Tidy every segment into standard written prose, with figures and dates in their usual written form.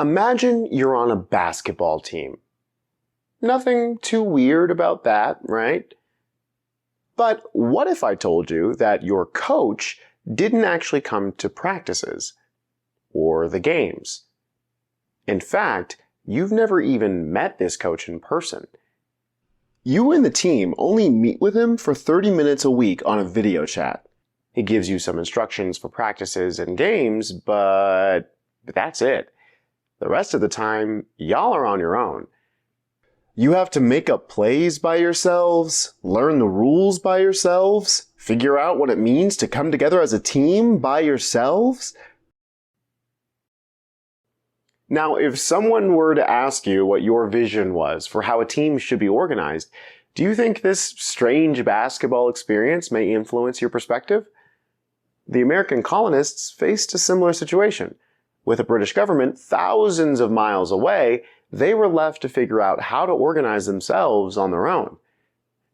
Imagine you're on a basketball team. Nothing too weird about that, right? But what if I told you that your coach didn't actually come to practices or the games? In fact, you've never even met this coach in person. You and the team only meet with him for 30 minutes a week on a video chat. He gives you some instructions for practices and games, but that's it. The rest of the time, y'all are on your own. You have to make up plays by yourselves, learn the rules by yourselves, figure out what it means to come together as a team by yourselves. Now, if someone were to ask you what your vision was for how a team should be organized, do you think this strange basketball experience may influence your perspective? The American colonists faced a similar situation. With the British government thousands of miles away, they were left to figure out how to organize themselves on their own.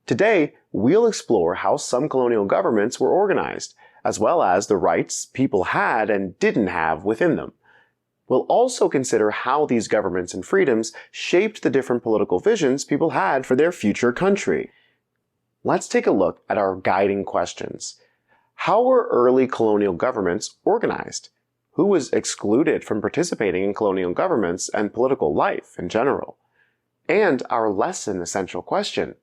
Today, we'll explore how some colonial governments were organized, as well as the rights people had and didn't have within them. We'll also consider how these governments and freedoms shaped the different political visions people had for their future country. Let's take a look at our guiding questions. How were early colonial governments organized? Who was excluded from participating in colonial governments and political life in general? And our lesson essential question: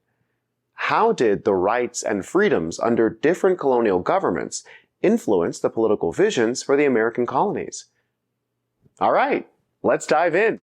how did the rights and freedoms under different colonial governments influence the political visions for the American colonies? All right, let's dive in.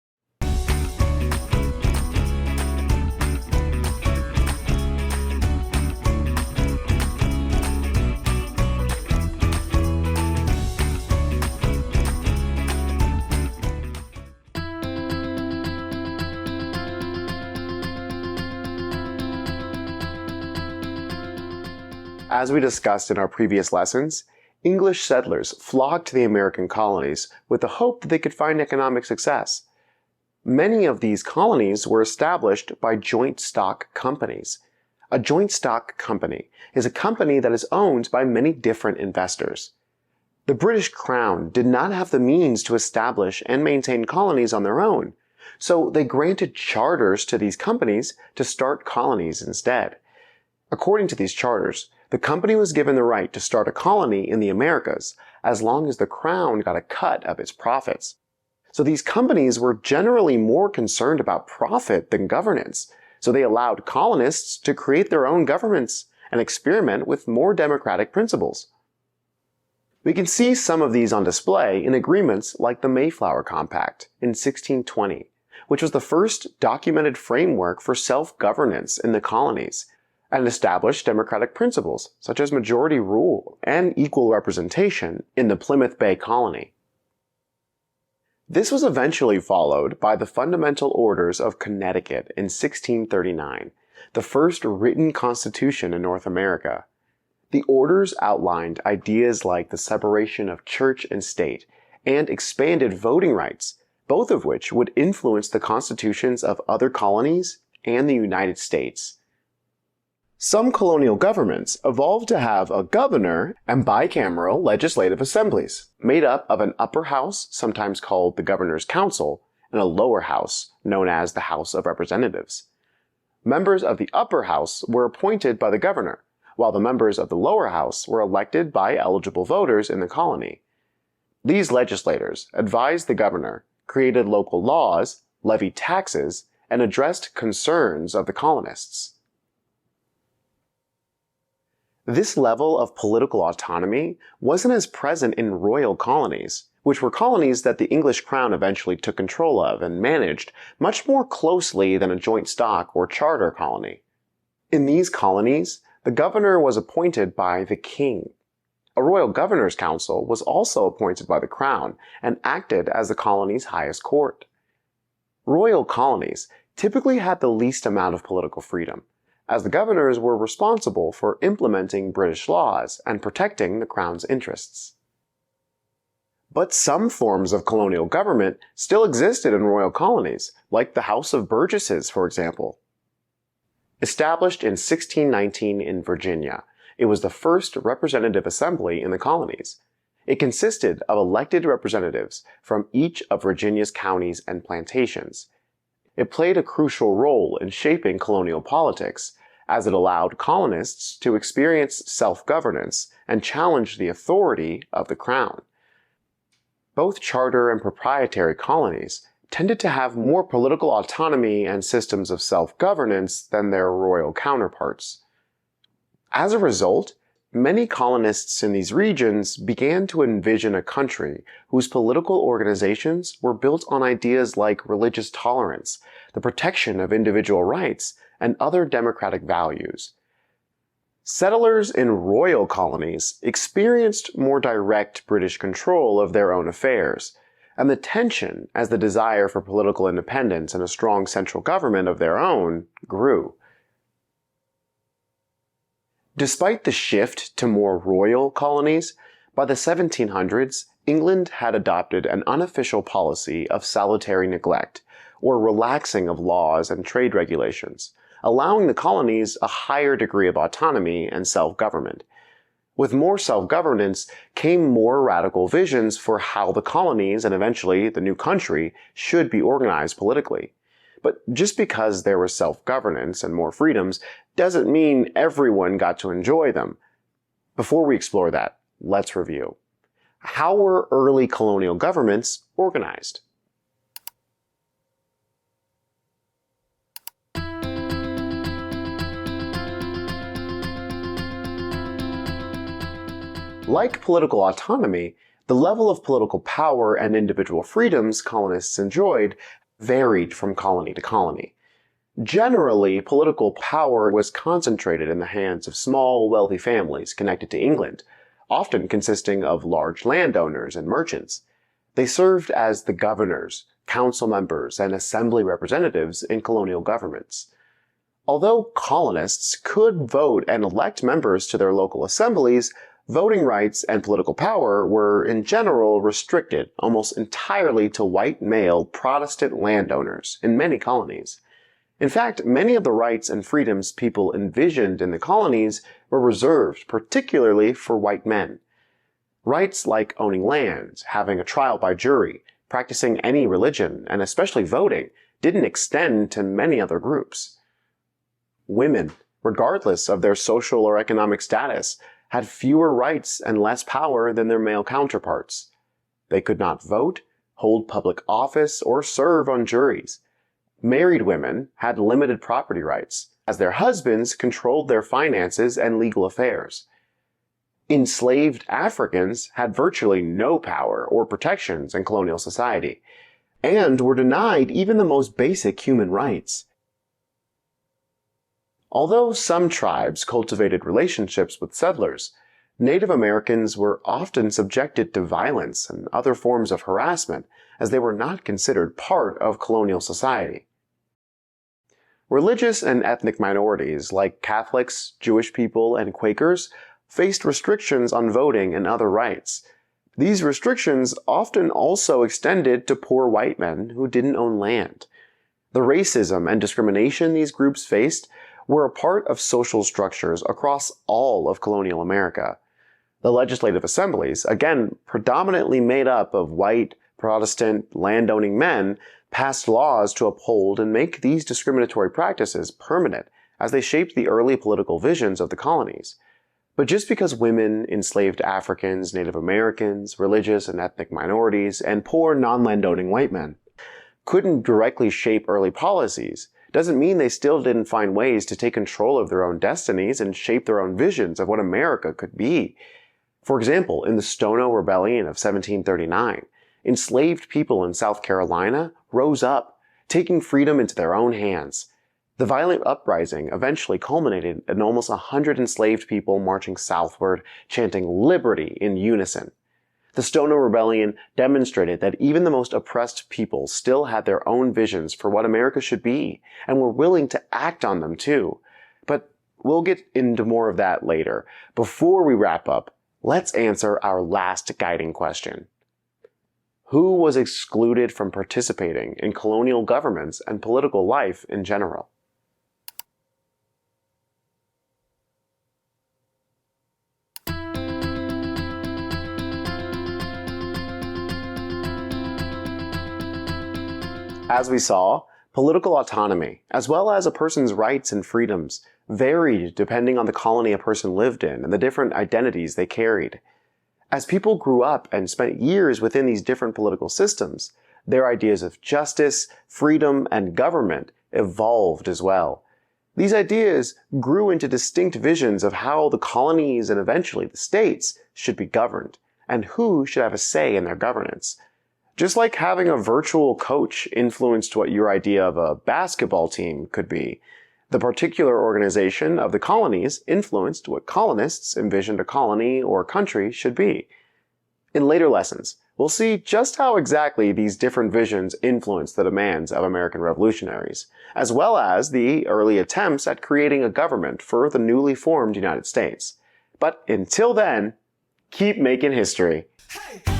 As we discussed in our previous lessons, English settlers flocked to the American colonies with the hope that they could find economic success. Many of these colonies were established by joint stock companies. A joint stock company is a company that is owned by many different investors. The British Crown did not have the means to establish and maintain colonies on their own, so they granted charters to these companies to start colonies instead. According to these charters, the company was given the right to start a colony in the Americas as long as the Crown got a cut of its profits. So these companies were generally more concerned about profit than governance, so they allowed colonists to create their own governments and experiment with more democratic principles. We can see some of these on display in agreements like the Mayflower Compact in 1620, which was the first documented framework for self-governance in the colonies, and established democratic principles such as majority rule and equal representation in the Plymouth Bay colony. This was eventually followed by the Fundamental Orders of Connecticut in 1639, the first written constitution in North America. The orders outlined ideas like the separation of church and state and expanded voting rights, both of which would influence the constitutions of other colonies and the United States. Some colonial governments evolved to have a governor and bicameral legislative assemblies, made up of an upper house, sometimes called the Governor's Council, and a lower house, known as the House of Representatives. Members of the upper house were appointed by the governor, while the members of the lower house were elected by eligible voters in the colony. These legislators advised the governor, created local laws, levied taxes, and addressed concerns of the colonists. This level of political autonomy wasn't as present in royal colonies, which were colonies that the English crown eventually took control of and managed much more closely than a joint stock or charter colony. In these colonies, the governor was appointed by the king. A royal governor's council was also appointed by the crown and acted as the colony's highest court. Royal colonies typically had the least amount of political freedom, as the governors were responsible for implementing British laws and protecting the crown's interests. But some forms of colonial government still existed in royal colonies, like the House of Burgesses, for example. Established in 1619 in Virginia, it was the first representative assembly in the colonies. It consisted of elected representatives from each of Virginia's counties and plantations. It played a crucial role in shaping colonial politics, as it allowed colonists to experience self-governance and challenge the authority of the crown. Both charter and proprietary colonies tended to have more political autonomy and systems of self-governance than their royal counterparts. As a result, many colonists in these regions began to envision a country whose political organizations were built on ideas like religious tolerance, the protection of individual rights, and other democratic values. Settlers in royal colonies experienced more direct British control of their own affairs, and the tension as the desire for political independence and a strong central government of their own grew. Despite the shift to more royal colonies, by the 1700s, England had adopted an unofficial policy of salutary neglect, or relaxing of laws and trade regulations, allowing the colonies a higher degree of autonomy and self-government. With more self-governance came more radical visions for how the colonies and eventually the new country should be organized politically. But just because there was self-governance and more freedoms doesn't mean everyone got to enjoy them. Before we explore that, let's review. How were early colonial governments organized? Like political autonomy, the level of political power and individual freedoms colonists enjoyed varied from colony to colony. Generally, political power was concentrated in the hands of small, wealthy families connected to England, often consisting of large landowners and merchants. They served as the governors, council members, and assembly representatives in colonial governments. Although colonists could vote and elect members to their local assemblies, voting rights and political power were, in general, restricted almost entirely to white male Protestant landowners in many colonies. In fact, many of the rights and freedoms people envisioned in the colonies were reserved particularly for white men. Rights like owning land, having a trial by jury, practicing any religion, and especially voting, didn't extend to many other groups. Women, regardless of their social or economic status, had fewer rights and less power than their male counterparts. They could not vote, hold public office, or serve on juries. Married women had limited property rights, as their husbands controlled their finances and legal affairs. Enslaved Africans had virtually no power or protections in colonial society, and were denied even the most basic human rights. Although some tribes cultivated relationships with settlers, Native Americans were often subjected to violence and other forms of harassment, as they were not considered part of colonial society. Religious and ethnic minorities like Catholics, Jewish people, and Quakers faced restrictions on voting and other rights. These restrictions often also extended to poor white men who didn't own land. The racism and discrimination these groups faced were a part of social structures across all of colonial America. The legislative assemblies, again predominantly made up of white, Protestant, landowning men, passed laws to uphold and make these discriminatory practices permanent as they shaped the early political visions of the colonies. But just because women, enslaved Africans, Native Americans, religious and ethnic minorities, and poor non-landowning white men couldn't directly shape early policies, doesn't mean they still didn't find ways to take control of their own destinies and shape their own visions of what America could be. For example, in the Stono Rebellion of 1739, enslaved people in South Carolina rose up, taking freedom into their own hands. The violent uprising eventually culminated in almost 100 enslaved people marching southward, chanting liberty in unison. The Stono Rebellion demonstrated that even the most oppressed people still had their own visions for what America should be, and were willing to act on them too. But we'll get into more of that later. Before we wrap up, let's answer our last guiding question. Who was excluded from participating in colonial governments and political life in general? As we saw, political autonomy, as well as a person's rights and freedoms, varied depending on the colony a person lived in and the different identities they carried. As people grew up and spent years within these different political systems, their ideas of justice, freedom, and government evolved as well. These ideas grew into distinct visions of how the colonies and eventually the states should be governed, and who should have a say in their governance. Just like having a virtual coach influenced what your idea of a basketball team could be, the particular organization of the colonies influenced what colonists envisioned a colony or country should be. In later lessons, we'll see just how exactly these different visions influenced the demands of American revolutionaries, as well as the early attempts at creating a government for the newly formed United States. But until then, keep making history. Hey!